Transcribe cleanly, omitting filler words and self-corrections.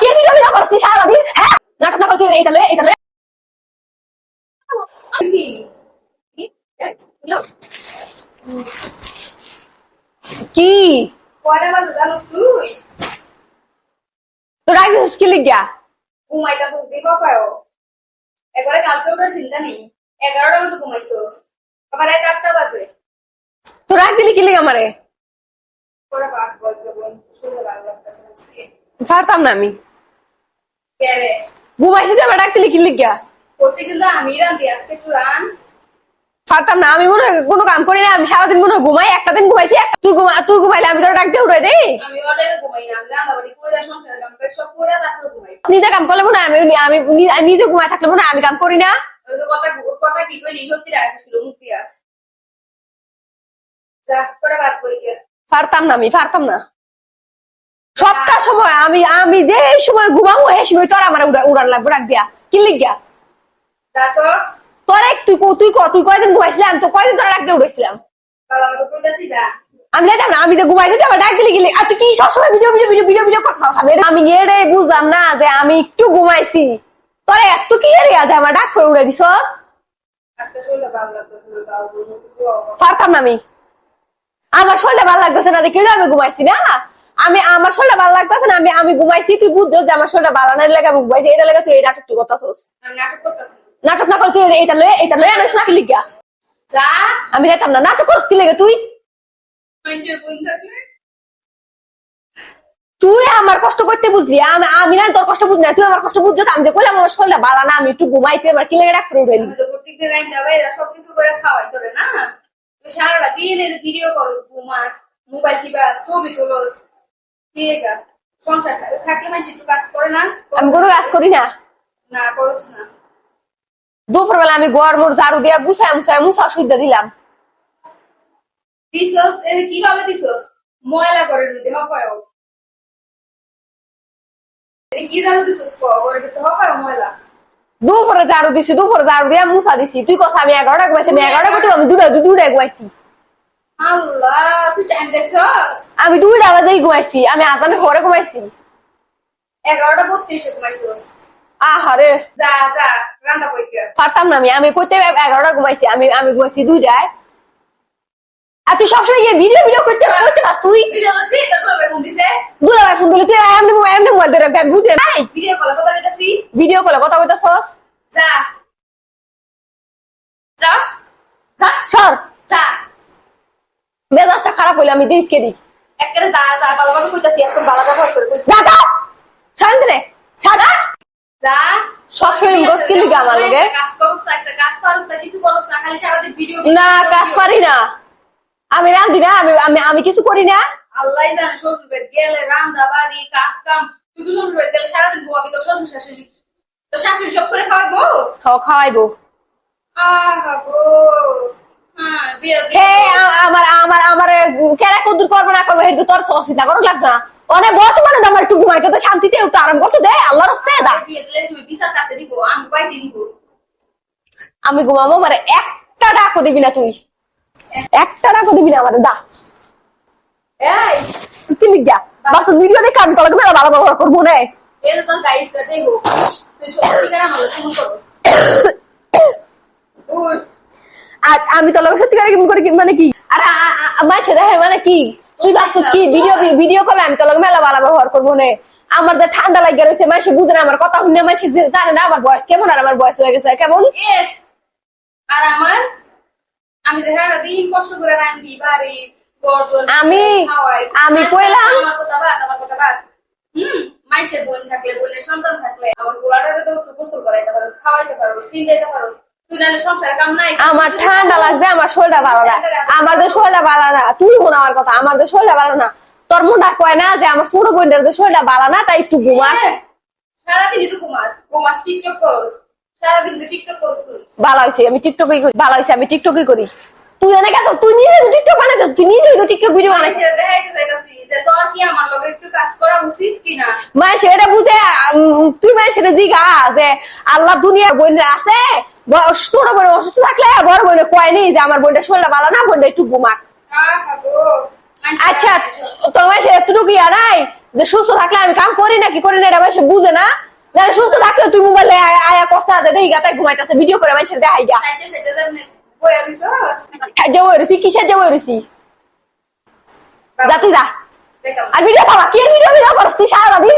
কি ভিডিও করছিস সারাদিন? হ্যাঁ নাটক না কর তুই এটা লয়ে কি কয়টা বাজে জানোস তুই? তো রাখিস কি লিখিয়া ঘুমাইতা বুঝবি বাপাও একবারে কালকে ওটার চিন্তা নেই 11টা বাজে ঘুমাইছোস আবার 8টা বাজে তো রাখ দিলি কি লিখা আমারে পরে বাদ বলতে বোন শুনে ভালো লাগতেছে পারতাম না আমি কে রে ঘুমাইছি তো আবার ডাক দিলি কি লিখিয়া করতে কিন্তু আমি রান্দি আজকে একটু রান পারতাম না আমি মনে হয় কোনো কাম করি না আমি সারাদিন মনে হয় ঘুমাই একটা দিন ঘুমাইছি তুই ঘুমাইলে আমি তোর ডাক দিয়ে উঠে দেই আমি ওটাই ঘুমাই না আমি রান্নাবাড়ি করে সংসার কাম করে সব করে তারপরে ঘুমাই নিজে কাম করলে মনে হয় আমি নিজে ঘুমাই থাকলে মনে হয় আমি কাম করি না ওই তো কথা কথা কি কইলি সত্যি রাখছিল মুখ দিয়া যা পরে বাদ করি গে পারতাম না সবটা সময় আমি যে সময় ঘুমাবো এই সময় তোর আমার উড়ান লাগবে ডাক দিয়া কি লিখিয়া যা তো তোর তুই কয়দিন ঘুমাইছিলাম তো কয়দিন তোর ডাক দিয়ে উঠেছিলাম বাবা আমাকে কইতাছি যা আমি জানতাম না আমি যে ঘুমাইছি আমার ডাক দিলি গেলি আর তুই কি সবসময় ভিডিও কথা আমি এটাই বুঝলাম না যে আমি একটু ঘুমাইছি তোর এত কি এরিয়া যে আমার ডাক করে উড়ে দিছস আজকে শুনলে ভালো লাগতেছে না তাও বলবো পারতাম না আমার শরীরটা ভালো লাগতেছে না দেখে আমি ঘুমাইছি না আমার শরীরটা ভালো লাগতেছে না আমি ঘুমাইছি তুই বুঝছো যে আমার শরীরটা ভালো না লেগে আমি ঘুমাইছি এটা লেগে তুই এই নাটক তুই করতেছস আমি নাটক করতেছি নাটক না করে তুই এটা লয়ে আনিস না কি লিখা যা আমি যেতাম না নাটক করছিস কি লেগে মানুষের বোন থাকলে তুই আমার কষ্ট করতে বুঝলি আমি না তোর কষ্ট বুঝলি না তুই আমার কষ্ট বুঝছো আমি যে কইলাম আমার শরীরটা ভালো না আমি একটু ঘুমাই তুই আমার কি লেগে ডাক করে উঠে আমি তো প্রত্যেকদিন রাইন দাও এরা সবকিছু করে খাওয়াই তোরে না তুই সারাটা দিন এর ভিডিও কল ঘুমাস মোবাইল কিবা ছবি তোলস ঠিক আছে সংসার থাকলে মানুষ একটু কাজ করে না আমি কোনো কাজ করি না না করস না দুপুরবেলা আমি ঘর মোর ঝাড়ু দিয়া গুছাই মুছা সুইদা দিলাম দিছস এর কিভাবে দিছস ময়লা করে নিতে হপায় কি জানো দিছস করে দিতে হপায় ময়লা দুপুরে ঝাড়ু দিয়া মুছা দিছি তুই কথা আমি 11টা ঘুমাইছি আমি 11টা করতে আমি দুটা ঘুমাইছি আল্লাহ তুই টাইম দেখছস আমি 2টা বাজেই ঘুমাইছি আমি আজানের পরে ঘুমাইছি 11:32 ঘুমাইছস আহারে যা যা রান্না কইতে পারতাম না আমি কইতে 11টা ঘুমাইছি আমি ঘুমাইছি 2টায় আর তুই সবসময় গিয়ে ভিডিও করতে পাস তুই ভিডিও তো সে তো করবে ফোন দিছে দুলাভাই ফোন দিলে তুই এমনি মোবাইল ধরে আমি বুঝে নাই ভিডিও কল কথা কইতাছি ভিডিও কলে কথা কইতাছস যা যা যা সর যা মেজাজটা খারাপ হইলে আমি দেখকে দিই একবারে যা যা ভালোভাবে কইতাছি এত ভালো ব্যবহার করে কইছি যা তো শান্তরে ছাড়া যা সবসময় মুশকিল লিগা আমার লগে কাজ করছ একটা কাজ করছ কিছু করছ না খালি সারাদিন ভিডিও না কাজ পারি না আমি রান্ধি না আমি কিছু করি না আল্লাহই জানে শ্বশুর বাড়ি গেলে রান্না বাড়ি কাজ কাম তুই তো শ্বশুর বাড়ি গেলে সারাদিন ঘুমাবি তো শ্বশুর শাশুড়ি তো শাশুড়ি সব করে খাওয়াবো খাওয়াইবো আহা গো হ্যাঁ বিয়ে আমার কেরা কদ্দুর করবো না করবো এটা তোর চিন্তা করো লাগতো না অনেক বর্তমানে আমার একটু ঘুমাইতে তো শান্তিতে একটু আরাম করতে দে আল্লাহর রাস্তায় দা বিয়ে দিলে তুমি বিচার কাটতে দিব আমি বাইতে দিব আমি ঘুমাবো মানে একটা ডাকও দিবি না তুই একটা ডাকও দিবি না আমারে দা এই তুই লিখা বাস ভিডিও দেখে আমি তোকে মেলা ভালো ব্যবহার করবো না এই তো তোর গাইডটা দেখো তুই সত্যি করে আমার ফোন করো ওই আর আমি তোর লগে সত্যি করে মানে কি আর মাইছে দেখে মানে কি তুই ভাবছিস কি ভিডিও কলে আমি তোর লগে মেলা ভালো ব্যবহার করবো না আমার যে ঠান্ডা লাগে রয়েছে মাইসে বুঝে না আমার কথা শুনে মাইসে জানে না আমার বয়স কেমন আর আমার বয়স হয়ে গেছে কেমন আর আমি যে সারাদিন কষ্ট করে রান্ধি বাড়ি আমি কইলাম আমার কথা বাদ মাইসের বোন থাকলে বোনের সন্তান থাকলে আমার গোলাটাকে তো একটু গোসল করাইতে পারো খাওয়াইতে পারো চিন্তাইতে পারো তুই নাহলে সংসারে কাম নাই আমার ঠান্ডা লাগছে আমার শরীরটা ভালো না আমার যে শরীরটা ভালো না তুই শোন আমার কথা আমার যে শরীরটা ভালো না তোর মনটা কয় না যে আমার ছোট বোনটার যে শরীরটা ভালো না তাই একটু ঘুমা সারাদিন তুই ঘুমাস টিকটক করস সারাদিন তুই টিকটক করস ভালো হয়েছে আমি টিকটকই করি ভালো হয়েছে আমি টিকটকই করি তুই অনেক এত তুই নিজে টিকটক বানাইছিস তুই নিজে টিকটক ভিডিও বানাইছিস তোর কি আমার লগে একটু কাজ করা উচিত কিনা মা সেটা বুঝে তুই মানে সেটা জিগা যে আল্লাহ দুনিয়ার বোনরা আছে ছোট বোন অসুস্থ থাকলে বড় বোনে কয়নি যে আমার বোনটা শরীরটা ভালো না বোনটা একটু ঘুমাক আচ্ছা তোমার সে এতটুকু ইয়া নাই যে সুস্থ থাকলে আমি কাম করি নাকি করি না এটা মানুষ বুঝে না। সুস্থ থাকলে তুই মোবাইলে আয়া কষ্ট আছে দেখি গাতায় ঘুমাইতেছে ভিডিও করে মানুষের দেখাই গা সাইডে সাইডে যেমন বইয়া দিছস সাহায্য হয়েছি কিসের যে হয়েছি যা তুই যা দেখাম আর ভিডিও খাওয়া কি ভিডিও ভিডিও করছ তুই সারাদিন